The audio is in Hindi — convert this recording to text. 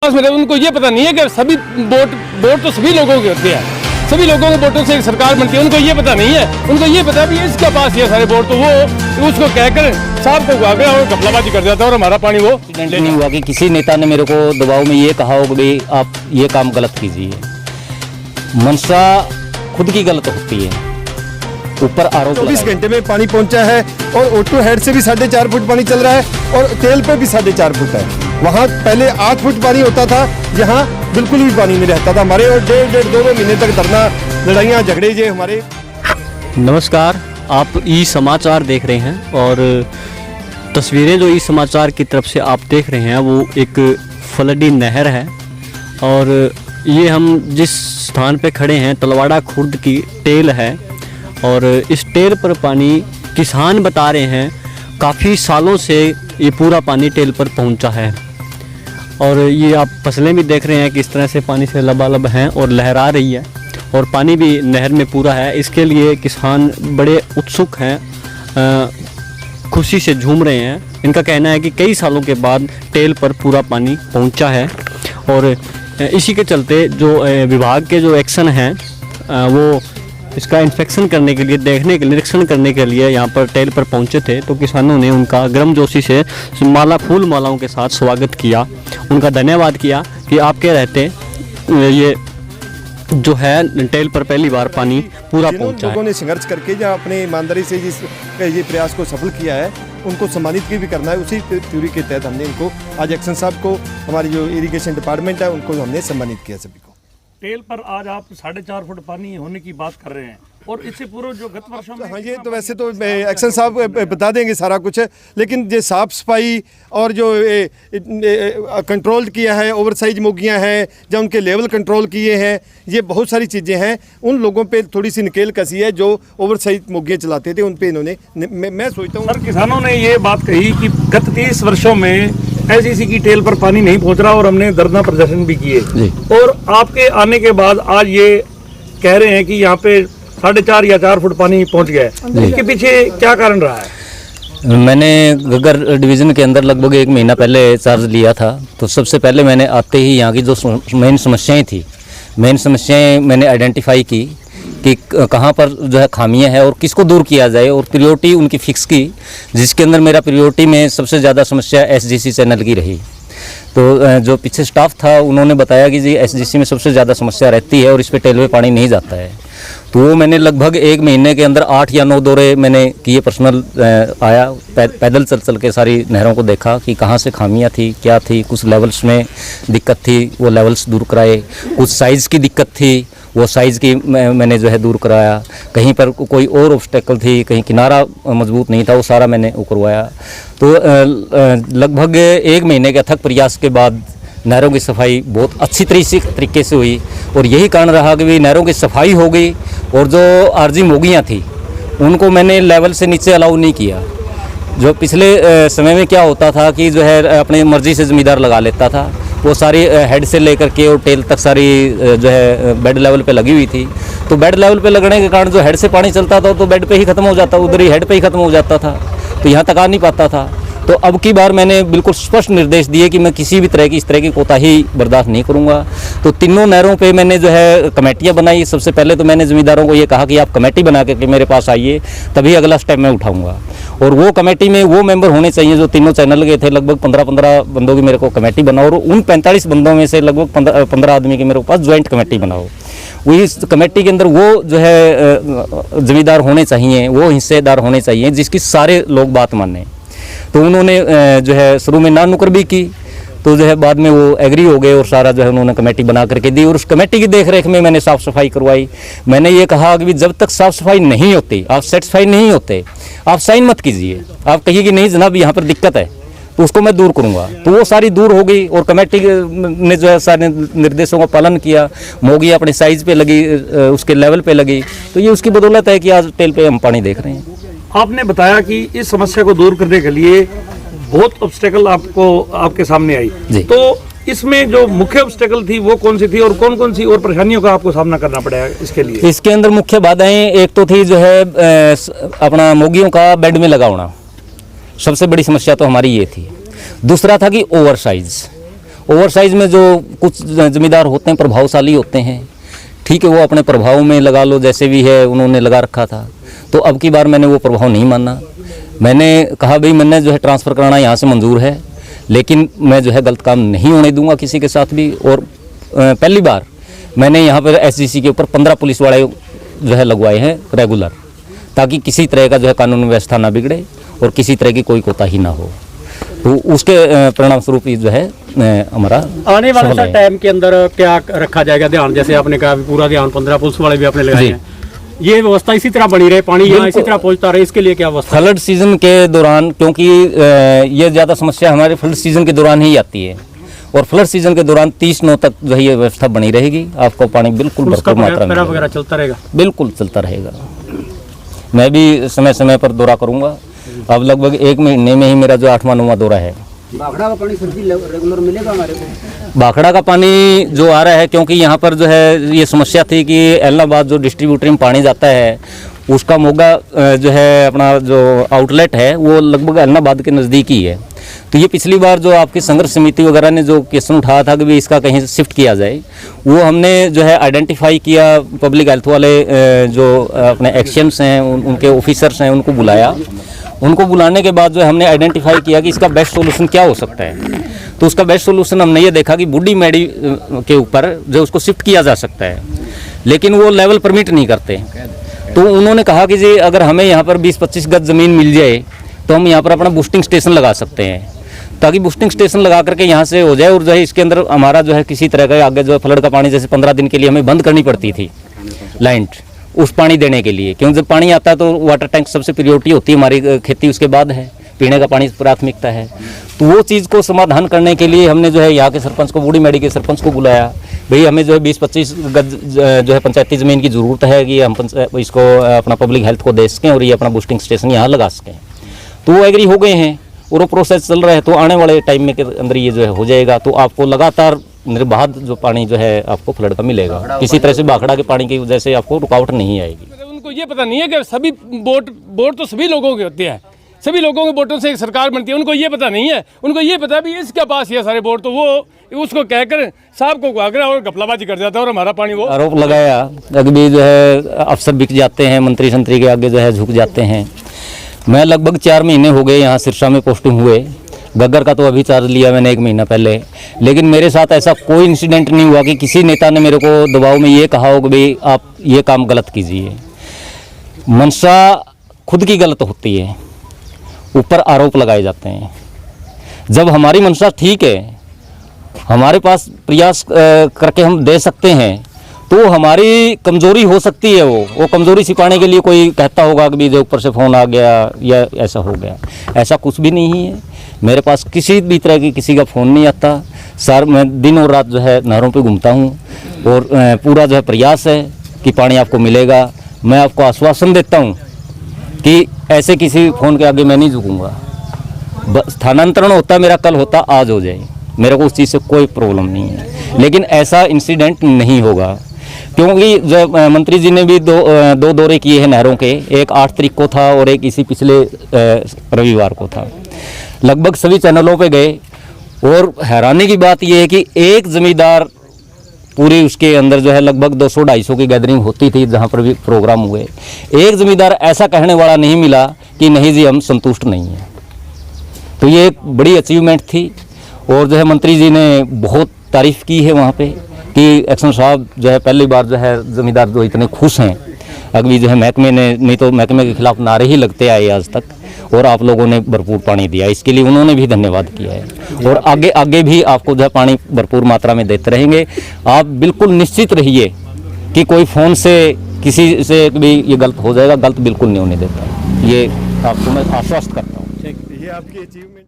उनको ये पता नहीं है कि सभी वोट तो सभी लोगों के होते हैं, सभी लोगों के वोटों से एक सरकार बनती है। उनको ये पता नहीं है, उनको ये पता भी इसके पास ये सारे वोट, तो वो उसको कहकर साहब को आगे और घपलाबाजी कर जाता है और हमारा पानी वो नहीं हुआ कि किसी नेता ने मेरे को दबाव में ये कहा हो कि भाई आप ये काम गलत कीजिए। मंशा खुद की गलत होती है, ऊपर आरोप 24 घंटे में पानी पहुंचा है और ऑटो हेड से भी 4.5 फुट पानी चल रहा है और तेल पे भी 4.5 फुट है। वहाँ पहले 8 फुट पानी होता था, यहाँ बिल्कुल भी पानी नहीं रहता था हमारे, और डेढ़ दो महीने तक धरना लड़ाइयाँ झगड़े जे हमारे। नमस्कार, आप ई समाचार देख रहे हैं और तस्वीरें जो ई समाचार की तरफ से आप देख रहे हैं वो एक फलडी नहर है। और ये हम जिस स्थान पे खड़े हैं तलवाड़ा खुर्द की टेल है और इस टेल पर पानी किसान बता रहे हैं काफ़ी सालों से ये पूरा पानी टेल पर पहुंचा है। और ये आप फसलें भी देख रहे हैं कि इस तरह से पानी से लबालब हैं और लहरा रही है और पानी भी नहर में पूरा है। इसके लिए किसान बड़े उत्सुक हैं, खुशी से झूम रहे हैं। इनका कहना है कि कई सालों के बाद टेल पर पूरा पानी पहुंचा है और इसी के चलते जो विभाग के जो एक्शन हैं वो इसका इंस्पेक्शन करने के लिए, देखने के निरीक्षण करने के लिए यहाँ पर टेल पर पहुँचे थे। तो किसानों ने उनका गर्मजोशी से फूल मालाओं के साथ स्वागत किया, उनका धन्यवाद किया कि आपके रहते ये जो है टेल पर पहली बार पानी पूरा पहुँचा है। लोगों ने संघर्ष करके जहाँ अपने ईमानदारी से ये प्रयास को सफल किया है उनको सम्मानित भी करना है। उसी थ्योरी के तहत हमने इनको आज एक्शन साहब को, हमारी जो इरिगेशन डिपार्टमेंट है उनको हमने सम्मानित किया सभी को। टेल पर आज आप 4.5 फुट पानी होने की बात कर रहे हैं और इससे पूर्व जो गत वर्षों में, हाँ, ये तो वैसे तो एक्शन साहब बता देंगे सारा कुछ, लेकिन जो साफ सफाई और जो कंट्रोल किया है, ओवरसाइज मोगियाँ हैं, जब उनके लेवल कंट्रोल किए हैं, ये बहुत सारी चीज़ें हैं। उन लोगों पे थोड़ी सी नकेल कसी है जो ओवरसाइज मोगियाँ चलाते थे, उन पे इन्होंने मैं सोचता हूँ। सर, किसानों ने ये बात कही कि गत 30 वर्षों में एसडीसी की टेल पर पानी नहीं पहुँच रहा और हमने धरना प्रदर्शन भी किए, और आपके आने के बाद आज ये कह रहे हैं कि यहाँ पे 4.5 या 4 फुट पानी पहुंच गया है। इसके पीछे क्या कारण रहा है? मैंने घग्गर डिवीज़न के अंदर लगभग 1 महीना पहले चार्ज लिया था। तो सबसे पहले मैंने आते ही यहाँ की जो मेन समस्याएं मैंने आइडेंटिफाई की कि कहाँ पर जो है खामियां हैं और किसको दूर किया जाए, और प्रियोरिटी उनकी फिक्स की, जिसके अंदर मेरा प्रियोरिटी में सबसे ज़्यादा समस्या एसडीसी चैनल की रही। तो जो पीछे स्टाफ था उन्होंने बताया कि जी एसडीसी में सबसे ज़्यादा समस्या रहती है और इस पे टेल में पानी नहीं जाता है। तो वो मैंने लगभग 1 महीने के अंदर 8 या 9 दौरे मैंने किए, पर्सनल आया, पैदल चल के सारी नहरों को देखा कि कहाँ से खामियां थी, क्या थी। कुछ लेवल्स में दिक्कत थी, वो लेवल्स दूर कराए। कुछ साइज़ की दिक्कत थी, वो साइज़ की मैंने जो है दूर कराया। कहीं पर कोई और ऑब्स्टेकल थी, कहीं किनारा मजबूत नहीं था, वो सारा मैंने करवाया। तो लगभग 1 महीने के अथक प्रयास के बाद नहरों की सफाई बहुत अच्छी तरीके से हुई, और यही कारण रहा कि भी नहरों की सफाई हो गई। और जो आरजी मोगियाँ थी उनको मैंने लेवल से नीचे अलाउ नहीं किया। जो पिछले समय में क्या होता था कि जो है अपनी मर्जी से ज़मींदार लगा लेता था, वो सारी हेड से लेकर के और टेल तक सारी जो है बेड लेवल पे लगी हुई थी। तो बेड लेवल पे लगने के कारण जो हेड से पानी चलता था तो बेड पे ही ख़त्म हो जाता, उधर ही हेड पे ही ख़त्म हो जाता था, तो यहाँ तक आ नहीं पाता था। तो अब की बार मैंने बिल्कुल स्पष्ट निर्देश दिए कि मैं किसी भी तरह की इस तरह की कोताही बर्दाश्त नहीं करूँगा। तो तीनों नहरों पे मैंने जो है कमेटियाँ बनाई। सबसे पहले तो मैंने ज़मींदारों को ये कहा कि आप कमेटी बना करके मेरे पास आइए, तभी अगला स्टेप मैं उठाऊँगा। और वो कमेटी में वो मेंबर होने चाहिए जो तीनों चैनल के थे। लगभग 15 बंदों की मेरे को कमेटी बनाओ, और उन 45 बंदों में से लगभग 15 आदमी की मेरे पास ज्वाइंट कमेटी बनाओ। वही इस कमेटी के अंदर वो जो है ज़मींदार होने चाहिए, वो हिस्सेदार होने चाहिए जिसकी सारे लोग बात माने। तो उन्होंने जो है शुरू में ना नुकर भी की, तो जो है बाद में वो एग्री हो गए और सारा जो है उन्होंने कमेटी बना करके दी, और उस कमेटी की देख रेख में मैंने साफ़ सफाई करवाई। मैंने ये कहा कि जब तक साफ़ सफाई नहीं होती, आप सेटिस्फाई नहीं होते, आप साइन मत कीजिए। आप कहिए कि नहीं जनाब यहाँ पर दिक्कत है, तो उसको मैं दूर करूँगा। तो वो सारी दूर हो गई और कमेटी ने जो है सारे निर्देशों का पालन किया। मोगी अपने साइज़ पे लगी, उसके लेवल पे लगी। तो ये उसकी बदौलत है कि आज टेल पे हम पानी देख रहे हैं। आपने बताया कि इस समस्या को दूर करने के लिए बहुत ऑब्स्टेकल आपके सामने आई, तो इसमें जो मुख्य ऑब्स्टेकल थी वो कौन सी थी और कौन कौन सी और परेशानियों का आपको सामना करना पड़ेगा इसके लिए? इसके अंदर मुख्य बाधाएं एक तो थी जो है अपना मोगियों का बेड में लगाना, सबसे बड़ी समस्या तो हमारी ये थी। दूसरा था कि ओवर साइज, ओवर साइज में जो कुछ ज़मींदार होते हैं, प्रभावशाली होते हैं, ठीक है, वो अपने प्रभाव में लगा लो, जैसे भी है उन्होंने लगा रखा था। तो अब की बार मैंने वो प्रभाव नहीं माना। मैंने कहा भाई मैंने जो है ट्रांसफ़र कराना यहाँ से मंजूर है, लेकिन मैं जो है गलत काम नहीं होने दूंगा किसी के साथ भी। और पहली बार मैंने यहाँ पर SGC के ऊपर 15 पुलिस वाले जो है लगवाए हैं रेगुलर, ताकि किसी तरह का जो है कानून व्यवस्था ना बिगड़े और किसी तरह की कोई कोताही ना हो। तो उसके परिणाम स्वरूप जो है हमारा आने वाले सफल है। टाइम के अंदर क्या रखा जाएगा ध्यान? जैसे आपने कहा पूरा ध्यान 15 पुलिस वाले भी आपने लगाए जी। हैं, ये व्यवस्था इसी तरह बनी रहे, पानी यहाँ इसी तरह पहुँचता रहे, इसके लिए क्या व्यवस्था? फ्लड सीजन के दौरान, क्योंकि ये ज़्यादा समस्या हमारे फ्लड सीजन के दौरान ही आती है, और फ्लड सीजन के दौरान 30 तक जो है ये व्यवस्था बनी रहेगी। आपको पानी बिल्कुल उसका भरपूर मात्रा में पैरा मिलेगा। वगैरह चलता रहेगा? बिल्कुल चलता रहेगा। मैं भी समय समय पर दौरा करूंगा। अब लगभग 1 महीने में ही मेरा जो 8वां 9वां दौरा है। भाखड़ा का पानी सर जी रेगुलर मिलेगा हमारे को? भाखड़ा का पानी जो आ रहा है, क्योंकि यहाँ पर जो है ये समस्या थी कि एलनाबाद जो डिस्ट्रीब्यूटर में पानी जाता है, उसका मोगा जो है अपना जो आउटलेट है वो लगभग एलनाबाद के नज़दीक ही है। तो ये पिछली बार जो आपकी संघर्ष समिति वगैरह ने जो क्वेश्चन उठाया था कि भी इसका कहीं शिफ्ट किया जाए, वो हमने जो है आइडेंटिफाई किया। पब्लिक हेल्थ वाले जो अपने एक्शंस हैं, उनके ऑफिसर्स हैं, उनको बुलाया। उनको बुलाने के बाद जो है हमने आइडेंटिफाई किया कि इसका बेस्ट सोल्यूशन क्या हो सकता है। तो उसका बेस्ट सोल्यूशन हमने ये देखा कि बूढ़ी मेडी के ऊपर जो उसको शिफ्ट किया जा सकता है, लेकिन वो लेवल परमिट नहीं करते। तो उन्होंने कहा कि जी अगर हमें यहाँ पर 20-25 गज ज़मीन मिल जाए तो हम यहाँ पर अपना बूस्टिंग स्टेशन लगा सकते हैं, ताकि बूस्टिंग स्टेशन लगा करके यहाँ से हो जाए। और जो है इसके अंदर हमारा जो है किसी तरह का आगे जो है फ्लड का पानी, जैसे 15 दिन के लिए हमें बंद करनी पड़ती थी लाइन उस पानी देने के लिए, क्योंकि जब पानी आता है तो वाटर टैंक सबसे प्रायोरिटी होती है, हमारी खेती उसके बाद है, पीने का पानी प्राथमिकता है। तो वो चीज़ को समाधान करने के लिए हमने जो है यहाँ के सरपंच को, बूढ़ी मेडी के सरपंच को बुलाया। भाई हमें जो है 20-25 गज जो है पंचायती ज़मीन की ज़रूरत है कि हम इसको अपना पब्लिक हेल्थ को दे सकें और ये अपना बूस्टिंग स्टेशन यहाँ लगा सकें। तो वो एग्री हो गए हैं और वो प्रोसेस चल रहा है। तो आने वाले टाइम में के अंदर ये जो है हो जाएगा। तो आपको लगातार निर्बाध जो पानी जो है आपको फ्लड का मिलेगा। किसी तरह से भाखड़ा के पानी की वजह से आपको रुकावट नहीं आएगी। उनको ये पता नहीं है कि सभी वोट तो सभी लोगों के होते हैं, सभी लोगों के वोटों से एक सरकार बनती है। उनको ये पता नहीं है। उनको ये पता भी इसके पास ये सारे वोट, तो वो उसको कहकर साहब को आगरा और घपलाबाजी कर जाता है और हमारा पानी वो आरोप लगाया। अभी जो है अफसर बिक जाते हैं, मंत्री संतरी के आगे जो है झुक जाते हैं। मैं लगभग 4 महीने हो गए यहाँ सिरसा में पोस्टिंग हुए। गग्गर का तो अभी चार्ज लिया मैंने 1 महीना पहले, लेकिन मेरे साथ ऐसा कोई इंसिडेंट नहीं हुआ कि किसी नेता ने मेरे को दबाव में ये कहा हो कि भाई आप ये काम गलत कीजिए। मंशा खुद की गलत होती है, ऊपर आरोप लगाए जाते हैं। जब हमारी मंशा ठीक है, हमारे पास प्रयास करके हम दे सकते हैं, तो हमारी कमज़ोरी हो सकती है। वो कमज़ोरी छिपाने के लिए कोई कहता होगा कि भी ऊपर से फ़ोन आ गया या ऐसा हो गया। ऐसा कुछ भी नहीं है। मेरे पास किसी भी तरह की किसी का फ़ोन नहीं आता। सर मैं दिन और रात जो है नहरों पे घूमता हूँ और पूरा जो है प्रयास है कि पानी आपको मिलेगा। मैं आपको आश्वासन देता हूँ कि ऐसे किसी फ़ोन के आगे मैं नहीं झुकूँगा। बस स्थानांतरण होता मेरा कल होता आज हो जाए, मेरे को उस चीज़ से कोई प्रॉब्लम नहीं है। लेकिन ऐसा इंसिडेंट नहीं होगा, क्योंकि जब मंत्री जी ने भी दो दौरे किए हैं नहरों के, एक 8 तारीख को था और एक इसी पिछले रविवार को था। लगभग सभी चैनलों पे गए और हैरानी की बात यह है कि एक ज़मींदार पूरी उसके अंदर जो है लगभग 200-250 की गैदरिंग होती थी जहाँ पर भी प्रोग्राम हुए, एक ज़मींदार ऐसा कहने वाला नहीं मिला कि नहीं जी हम संतुष्ट नहीं हैं। तो ये एक बड़ी अचीवमेंट थी और जो है मंत्री जी ने बहुत तारीफ़ की है वहाँ पे कि एक्शन साहब जो है पहली बार जो है ज़मींदार जो इतने खुश हैं। अगली जो है महकमे ने, नहीं तो महकमे के खिलाफ नारे ही लगते आए आज तक, और आप लोगों ने भरपूर पानी दिया, इसके लिए उन्होंने भी धन्यवाद किया है। और आगे आगे भी आपको जो है पानी भरपूर मात्रा में देते रहेंगे। आप बिल्कुल निश्चित रहिए कि कोई फ़ोन से किसी से भी ये गलत हो जाएगा, गलत बिल्कुल नहीं होने देता। ये आपको मैं आश्वस्त करता हूँ। ये आपकी अचीवमेंट